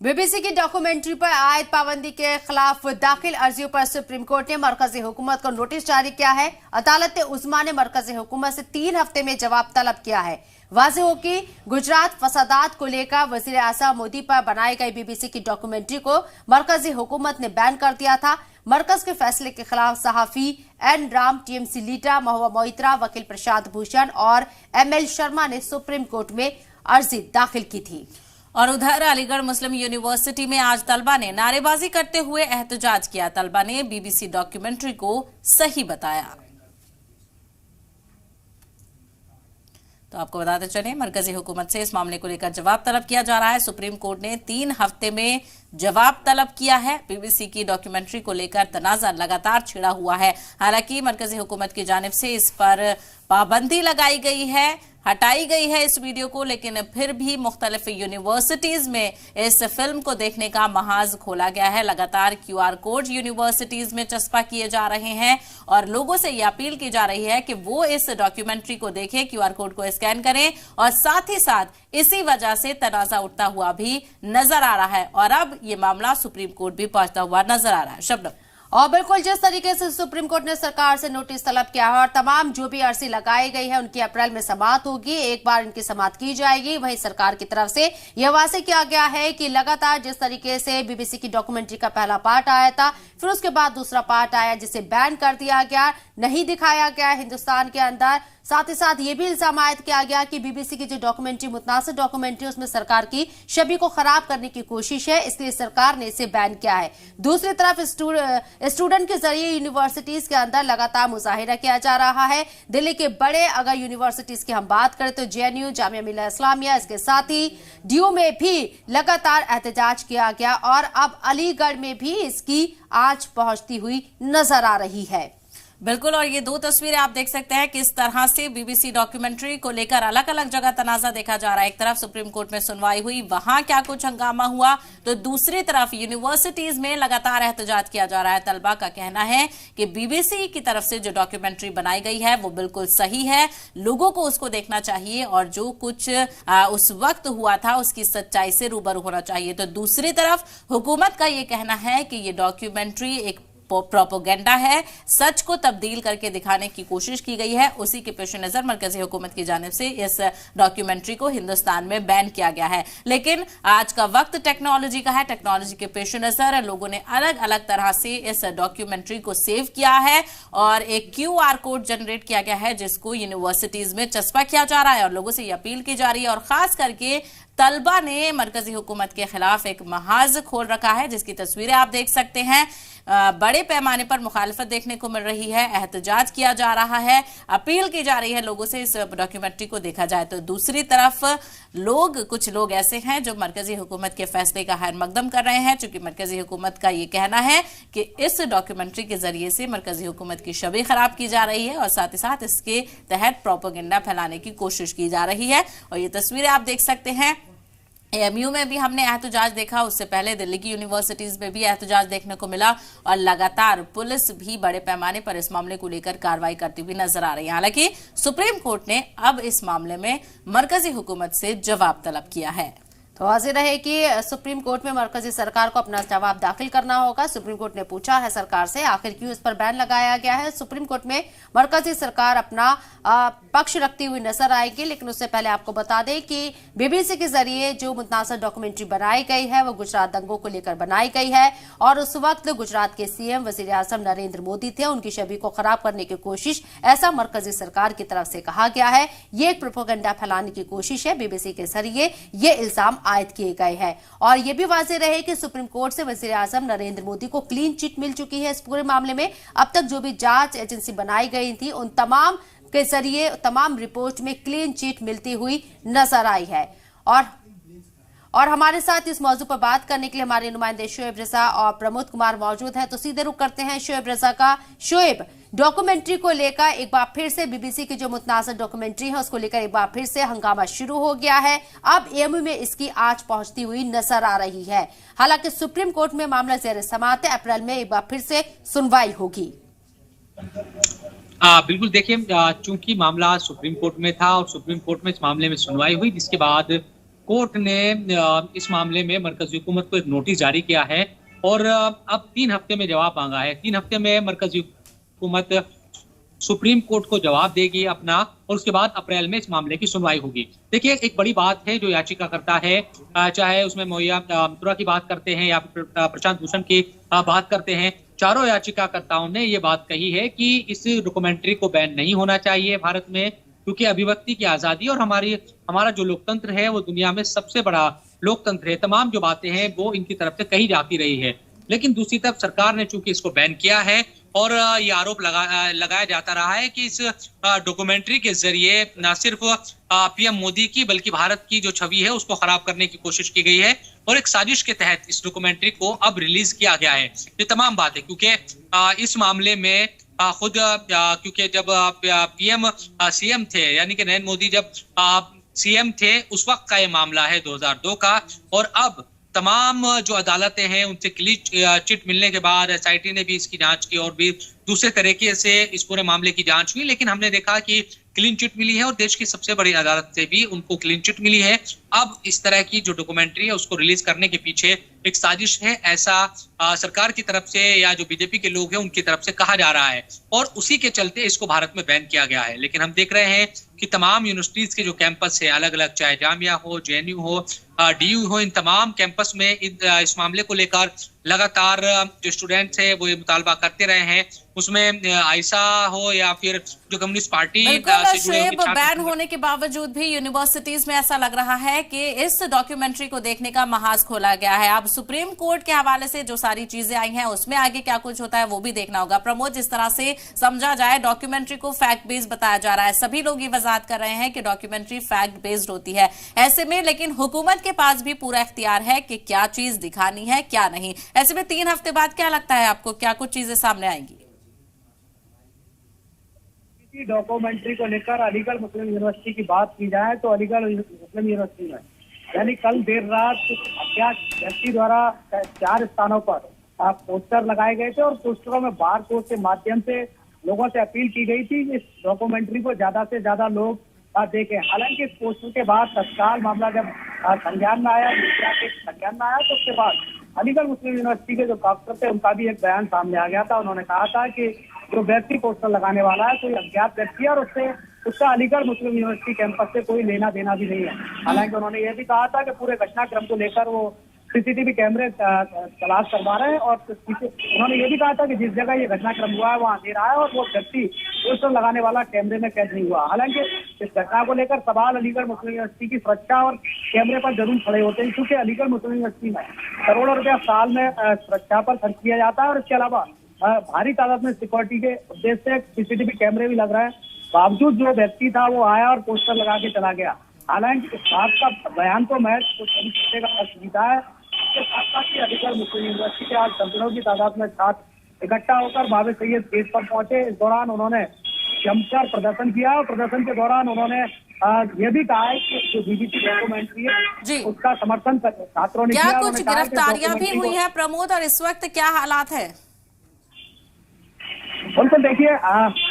BBC की documentary पर आयत पाबंदी के खिलाफ दाखिल अर्जियों पर सुप्रीम कोर्ट ने मरकजी हुकूमत को नोटिस जारी किया है। अदालत उस्मा ने मरकजी हुकूमत से 3 हफ्ते में जवाब तलब किया है। वाज़ेह हो कि गुजरात फसादात को लेकर वजीर आज़म मोदी पर बनाई गई बीबीसी की डॉक्यूमेंट्री को मरकजी हुकूमत ने बैन कर दिया था। मरकज के फैसले के खिलाफ सहाफी N Ram, TMC leader Mahua Moitra, वकील प्रशांत भूषण और एमएल शर्मा ने सुप्रीम कोर्ट में अर्जी दाखिल की थी। और उधर अलीगढ़ मुस्लिम यूनिवर्सिटी में आज तलबा ने नारेबाजी करते हुए एहतजाज किया। तलबा ने बीबीसी डॉक्यूमेंट्री को सही बताया। तो आपको बताते चले, मरकजी हुकूमत से इस मामले को लेकर जवाब तलब किया जा रहा है। सुप्रीम कोर्ट ने 3 हफ्ते में जवाब तलब किया है। बीबीसी की डॉक्यूमेंट्री को लेकर तनाज़ा लगातार छिड़ा हुआ है। हालांकि मरकजी हुकूमत की जानिब से इस पर पाबंदी लगाई गई है, हटाई गई है इस वीडियो को, लेकिन फिर भी मुख्तलिफ यूनिवर्सिटीज में इस फिल्म को देखने का महाज खोला गया है। लगातार QR कोड यूनिवर्सिटीज में चस्पा किए जा रहे हैं और लोगों से यह अपील की जा रही है कि वो इस डॉक्यूमेंट्री को देखें, QR कोड को स्कैन करें। और साथ ही साथ इसी वजह से तनाज़ा उठता हुआ भी नजर आ रहा है और अब ये मामला सुप्रीम कोर्ट भी पहुंचता हुआ नजर आ रहा है। शब्द और बिल्कुल जिस तरीके से सुप्रीम कोर्ट ने सरकार से नोटिस तलब किया है और तमाम जो भी अर्जी लगाई गई है उनकी अप्रैल में समाअत होगी, एक बार इनकी समाअत की जाएगी। वहीं सरकार की तरफ से यह वाज़ेह किया गया है कि लगातार जिस तरीके से बीबीसी की डॉक्यूमेंट्री का पहला पार्ट आया था, फिर उसके बाद दूसरा पार्ट आया जिसे बैन कर दिया गया, नहीं दिखाया गया हिंदुस्तान के अंदर। साथ ही साथ ये भी इल्जाम आयद किया गया कि बीबीसी की जो डॉक्यूमेंट्री मुतनासिब डॉक्यूमेंट्री उसमें सरकार की छवि को खराब करने की कोशिश है, इसलिए सरकार ने इसे बैन किया है। दूसरी तरफ स्टूडेंट के जरिए यूनिवर्सिटीज के अंदर लगातार मुजाहिरा किया जा रहा है। दिल्ली के बड़े अगर यूनिवर्सिटीज की हम बात करें तो JNU, जामिया मिल्लिया इस्लामिया, इसके साथ ही DU में भी लगातार एहतजाज किया गया और अब अलीगढ़ में भी इसकी आंच पहुंचती हुई नजर आ रही है। बिल्कुल, और ये 2 तस्वीरें आप देख सकते हैं किस तरह से बीबीसी डॉक्यूमेंट्री को लेकर अलग अलग जगह तनाज़ा देखा जा रहा है। एक तरफ सुप्रीम कोर्ट में सुनवाई हुई, वहां क्या कुछ हंगामा हुआ, तो दूसरी तरफ यूनिवर्सिटीज में लगातार एहतजाज किया जा रहा है। तलबा का कहना है कि बीबीसी की तरफ से जो डॉक्यूमेंट्री बनाई गई है वो बिल्कुल सही है, लोगों को उसको देखना चाहिए और जो कुछ उस वक्त हुआ था उसकी सच्चाई से रूबरू होना चाहिए। तो दूसरी तरफ हुकूमत का ये कहना है कि ये डॉक्यूमेंट्री एक प्रोपोगेंडा है, सच को तब्दील करके दिखाने की कोशिश की गई है। उसी के पेश नजर मरकजी हुकूमत की जानिब से इस डॉक्यूमेंट्री को हिंदुस्तान में बैन किया गया है। लेकिन आज का वक्त टेक्नोलॉजी का है, टेक्नोलॉजी के पेश नजर लोगों ने अलग अलग तरह से इस डॉक्यूमेंट्री को सेव किया है और एक QR कोड जनरेट किया गया है जिसको यूनिवर्सिटीज में चस्पा किया जा रहा है और लोगों से यह अपील की जा रही है। और खास करके तलबा ने मरकजी हुकूमत के खिलाफ एक महाज खोल रखा है, जिसकी तस्वीरें आप देख सकते हैं। बड़े पैमाने पर मुखालफत देखने को मिल रही है, एहतजाज किया जा रहा है, अपील की जा रही है लोगों से इस डॉक्यूमेंट्री को देखा जाए। तो दूसरी तरफ कुछ लोग ऐसे हैं जो मरकजी हुकूमत के फैसले का खैर मकदम कर रहे हैं, चूंकि मरकजी हुकूमत का ये कहना है कि इस डॉक्यूमेंट्री के जरिए से मरकजी हुकूमत की छवि खराब की जा रही है और साथ ही साथ इसके तहत प्रोपेगेंडा फैलाने की कोशिश की जा रही है। और ये तस्वीरें आप देख सकते हैं, AMU में भी हमने एहतजाज देखा, उससे पहले दिल्ली की यूनिवर्सिटीज में भी एहतजाज देखने को मिला और लगातार पुलिस भी बड़े पैमाने पर इस मामले को लेकर कार्रवाई करती हुई नजर आ रही है। हालांकि सुप्रीम कोर्ट ने अब इस मामले में मरकजी हुकूमत से जवाब तलब किया है। तो वाज़ेह रहे कि सुप्रीम कोर्ट में मरकजी सरकार को अपना जवाब दाखिल करना होगा। सुप्रीम कोर्ट ने पूछा है सरकार से आखिर क्यों इस पर बैन लगाया गया है। सुप्रीम कोर्ट में मरकजी सरकार अपना पक्ष रखती हुई नजर आएगी, लेकिन उससे पहले आपको बता दें कि बीबीसी के जरिए जो मुतनासिब डॉक्यूमेंट्री बनाई गई है वो गुजरात दंगों को लेकर बनाई गई है और उस वक्त गुजरात के CM वजीर आजम नरेंद्र मोदी थे, उनकी छवि को खराब करने की कोशिश, ऐसा मरकजी सरकार की तरफ से कहा गया है। ये एक प्रोपेगेंडा फैलाने की कोशिश है, बीबीसी के जरिए ये इल्जाम आयद किए गए हैं। और यह भी वाज़ेह रहे कि सुप्रीम कोर्ट से वजीर आजम नरेंद्र मोदी को क्लीन चिट मिल चुकी है इस पूरे मामले में। अब तक जो भी जांच एजेंसी बनाई गई थी उन तमाम के जरिए तमाम रिपोर्ट में क्लीन चिट मिलती हुई नजर आई है। और हमारे साथ इस मौजू पर बात करने के लिए हमारे नुमाइंदे शोएब रजा और प्रमोद कुमार मौजूद हैं। तो सीधे रुख करते हैं शोएब रजा का। शोएब, डॉक्यूमेंट्री को लेकर एक बार फिर से बीबीसी की जो मुतनासिब डॉक्यूमेंट्री है उसको लेकर एक बार फिर से हंगामा शुरू हो गया है। अब AMU में इसकी आंच पहुंचती हुई नजर आ रही है। हालांकि सुप्रीम कोर्ट में मामला ज़ेर समाअत है, अप्रैल में एक बार फिर से सुनवाई होगी। बिल्कुल, देखिए चूंकि मामला सुप्रीम कोर्ट में था और सुप्रीम कोर्ट में इस मामले में सुनवाई हुई, जिसके बाद कोर्ट ने इस मामले में मरकजी हुकूमत को एक नोटिस जारी किया है और अब 3 हफ्ते में जवाब मांगा है। 3 हफ्ते में मरकजी हुकूमत सुप्रीम कोर्ट को जवाब देगी अपना, और उसके बाद अप्रैल में इस मामले की सुनवाई होगी। देखिए, एक बड़ी बात है जो याचिका करता है, चाहे उसमें मोया मित्रा की बात करते हैं या प्रशांत भूषण की बात करते हैं, चारों याचिकाकर्ताओं ने ये बात कही है कि इस डॉक्यूमेंट्री को बैन नहीं होना चाहिए भारत में, क्योंकि अभिव्यक्ति की आजादी और हमारा जो लोकतंत्र है वो दुनिया में सबसे बड़ा लोकतंत्र है। तमाम जो बातें हैं वो इनकी तरफ से कही जाती रही है, लेकिन दूसरी तरफ सरकार ने चूंकि इसको बैन किया है और ये आरोप लगाया जाता रहा है कि इस डॉक्यूमेंट्री के जरिए न सिर्फ पीएम मोदी की बल्कि भारत की जो छवि है उसको खराब करने की कोशिश की गई है, और एक साजिश के तहत इस डॉक्यूमेंट्री को अब रिलीज किया गया है। ये तमाम बातें क्योंकि इस मामले में खुद क्योंकि जब पीएम सीएम थे, यानी कि नरेंद्र मोदी जब सीएम थे, उस वक्त का ये मामला है 2002 का, और अब तमाम जो अदालतें हैं उनसे क्लीन चिट मिलने के बाद एसआईटी ने भी इसकी जांच की और भी दूसरे तरीके से इस पूरे मामले की जांच हुई, लेकिन हमने देखा कि क्लीन चिट मिली है और देश की सबसे बड़ी अदालत से भी उनको क्लीन चिट मिली है। अब इस तरह की जो डॉक्यूमेंट्री है उसको रिलीज करने के पीछे एक साजिश है, ऐसा सरकार की तरफ से या जो बीजेपी के लोग हैं उनकी तरफ से कहा जा रहा है, और उसी के चलते इसको भारत में बैन किया गया है। लेकिन हम देख रहे हैं कि तमाम यूनिवर्सिटीज के जो कैंपस है अलग अलग, चाहे जामिया हो, जेएनयू हो, डीयू हो, इन तमाम कैंपस में इस मामले को लेकर लगातार जो स्टूडेंट्स है वो ये मुतालबा करते रहे हैं। उसमें आयसा हो या फिर जो कम्युनिस्ट पार्टी से जुड़े हुए बैन होने के बावजूद भी यूनिवर्सिटीज में ऐसा लग रहा है कि इस डॉक्यूमेंट्री को देखने का महाज खोला गया है। अब सुप्रीम कोर्ट के हवाले से जो सारी चीजें आई हैं उसमें आगे क्या कुछ होता है वो भी देखना होगा। प्रमोद, जिस तरह से समझा जाए डॉक्यूमेंट्री को फैक्ट बेस्ड बताया जा रहा है, सभी लोग ये वजाहत कर रहे हैं कि डॉक्यूमेंट्री फैक्ट बेस्ड होती है, ऐसे में लेकिन हुकूमत के पास भी पूरा इख्तियार है कि क्या चीज दिखानी है क्या नहीं। ऐसे में 3 हफ्ते बाद क्या लगता है आपको, क्या कुछ चीजें सामने आएंगी? डॉक्यूमेंट्री को लेकर अलीगढ़ मुस्लिम यूनिवर्सिटी की बात की जाए तो अलीगढ़ मुस्लिम यूनिवर्सिटी में यानी कल देर रात अज्ञात व्यक्ति द्वारा 4 स्थानों पर पोस्टर लगाए गए थे और पोस्टरों में बार कोड के माध्यम से लोगों से अपील की गई थी कि इस डॉक्यूमेंट्री को ज्यादा से ज्यादा लोग देखें। हालांकि इस पोस्टर के बाद तत्काल मामला जब संज्ञान में आया, मीडिया के संज्ञान में आया, तो उसके बाद अलीगढ़ मुस्लिम यूनिवर्सिटी के जो डॉक्टर थे उनका भी एक बयान सामने आ गया था। उन्होंने कहा था कि जो व्यक्ति पोस्टर लगाने वाला है कोई अज्ञात व्यक्ति है और उसका अलीगढ़ मुस्लिम यूनिवर्सिटी कैंपस से कोई लेना देना भी नहीं है। हालांकि उन्होंने ये भी कहा था कि पूरे घटनाक्रम को लेकर वो सीसीटीवी कैमरे तलाश करवा रहे हैं, और उन्होंने ये भी कहा था कि जिस जगह ये घटनाक्रम हुआ है वहाँ अंधेरा है और वो व्यक्ति पोस्टर लगाने वाला कैमरे में कैद नहीं हुआ। हालांकि इस घटना को लेकर सवाल अलीगढ़ मुस्लिम यूनिवर्सिटी की सुरक्षा और कैमरे पर जरूर खड़े होते हैं, क्योंकि अलीगढ़ मुस्लिम यूनिवर्सिटी में करोड़ों रुपया साल में सुरक्षा पर खर्च किया जाता है और इसके अलावा भारी तादाद में सिक्योरिटी के उद्देश्य से सीसीटीवी कैमरे भी लग रहे हैं। बावजूद जो व्यक्ति था वो आया और पोस्टर लगा के चला गया। हालांकि इस बात का बयान तो महज कुछ का असुविधा है। इसके साथ साथ ही अलीगढ़ मुस्लिम यूनिवर्सिटी के आज दर्जनों की तादाद में छात्र इकट्ठा होकर बाबे सैयद गेट पर पहुंचे। इस दौरान उन्होंने जमकर प्रदर्शन किया और प्रदर्शन के दौरान उन्होंने ये भी कहा है कि जो बीबीसी डॉक्यूमेंट्री है उसका समर्थन छात्रों ने किया। क्या कुछ गिरफ्तारियां भी हुई है प्रमोद, और इस वक्त क्या हालात है? बिल्कुल, देखिए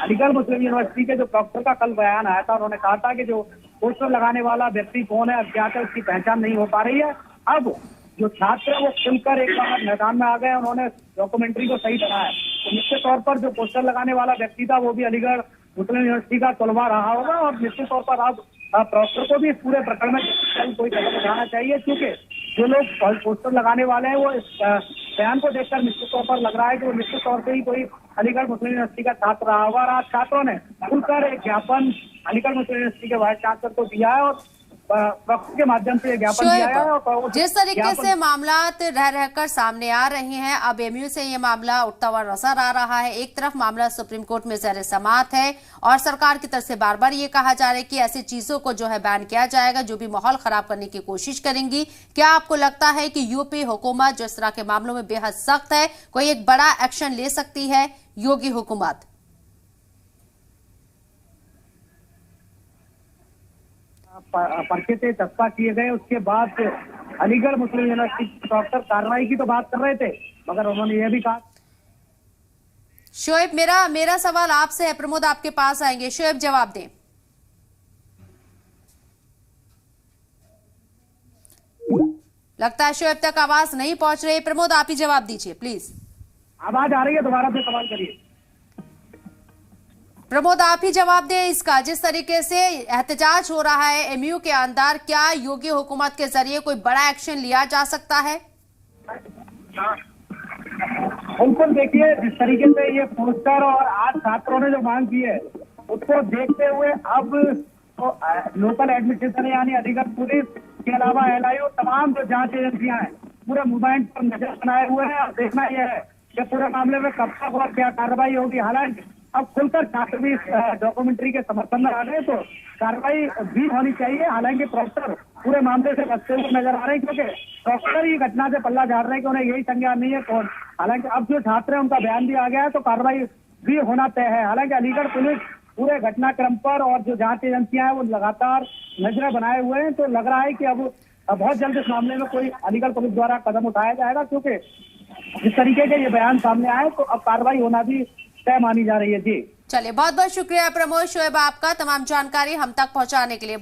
अलीगढ़ मुस्लिम यूनिवर्सिटी के जो डॉक्टर का कल बयान आया था, उन्होंने कहा था कि जो पोस्टर लगाने वाला व्यक्ति कौन है, अज्ञात है, उसकी पहचान नहीं हो पा रही है। अब जो छात्र है वो खुलकर एक बार मैदान में आ गए, उन्होंने डॉक्यूमेंट्री को सही बनाया। तो निश्चित तौर पर जो पोस्टर लगाने वाला व्यक्ति था वो भी अलीगढ़ मुस्लिम यूनिवर्सिटी का तलबा रहा होगा, और निश्चित तौर पर अब प्रोफेसर को भी इस पूरे प्रकरण में कोई कदम उठाना चाहिए, क्योंकि जो लोग पोस्टर लगाने वाले हैं वो इस बयान को देखकर निश्चित तौर पर लग रहा है कि वो निश्चित तौर से ही कोई अलीगढ़ मुस्लिम यूनिवर्सिटी का छात्र रहा होगा। आज छात्रों ने खुलकर एक ज्ञापन अलीगढ़ मुस्लिम यूनिवर्सिटी के वाइस चांसलर को दिया है और प्रॉक्सी के माध्यम से ज्ञापन दिया है। और जिस तरीके से मामला रह रहकर सामने आ रहे हैं, अब एमयू से ये मामला उठता हुआ नजर आ रहा है। एक तरफ मामला सुप्रीम कोर्ट में ज़ेर समाअत है और सरकार की तरफ से बार बार ये कहा जा रहा है कि ऐसी चीजों को जो है बैन किया जाएगा जो भी माहौल खराब करने की कोशिश करेंगी। क्या आपको लगता है कि यूपी हुकूमत जो इस तरह के मामलों में बेहद सख्त है, कोई एक बड़ा एक्शन ले सकती है योगी हुकूमत? पर्चे से चस्पा किए गए उसके बाद अलीगढ़ मुस्लिम यूनिवर्सिटी डॉक्टर कार्रवाई की तो बात कर रहे थे, मगर उन्होंने यह भी कहा। शोएब, मेरा सवाल आपसे है, प्रमोद आपके पास आएंगे। शोएब जवाब दें। लगता है शोएब तक आवाज नहीं पहुंच रही। प्रमोद, आप ही जवाब दीजिए प्लीज। आवाज आ रही है? दोबारा से सवाल करिए। प्रमोद, आप ही जवाब दें इसका। जिस तरीके से एहतजाज हो रहा है एमयू के अंदर, क्या योगी हुकूमत के जरिए कोई बड़ा एक्शन लिया जा सकता है? बिल्कुल, देखिए जिस तरीके से ये पोस्टर और आज छात्रों ने जो मांग की है उसको देखते हुए अब तो लोकल एडमिनिस्ट्रेशन यानी अलीगढ़ पुलिस के अलावा LIU तमाम जो जांच एजेंसियां हैं पूरे मूवमेंट पर नजर बनाए हुए हैं। और देखना यह है कि पूरे मामले में कब तक और क्या कार्रवाई होगी। हालांकि अब खुलकर छात्र भी डॉक्यूमेंट्री के समर्थन में आ गए तो कार्रवाई भी होनी चाहिए। हालांकि प्रॉक्टर पूरे मामले से बचते हुए नजर आ रहे हैं क्योंकि प्रॉक्टर ही घटना से पल्ला झाड़ रहे हैं कि उन्हें यही संज्ञान नहीं है कौन। हालांकि अब जो छात्र हैं उनका बयान भी आ गया है तो कार्रवाई भी होना तय है। हालांकि अलीगढ़ पुलिस पूरे घटनाक्रम पर और जो जांच एजेंसियां हैं वो लगातार नजरें बनाए हुए हैं। तो लग रहा है कि अब बहुत जल्द इस मामले में कोई अलीगढ़ पुलिस द्वारा कदम उठाया जाएगा क्योंकि जिस तरीके के ये बयान सामने आए तो अब कार्रवाई होना भी तय मानी जा रही है। जी चलिए, बहुत बहुत शुक्रिया प्रमोद शोएब आपका तमाम जानकारी हम तक पहुंचाने के लिए।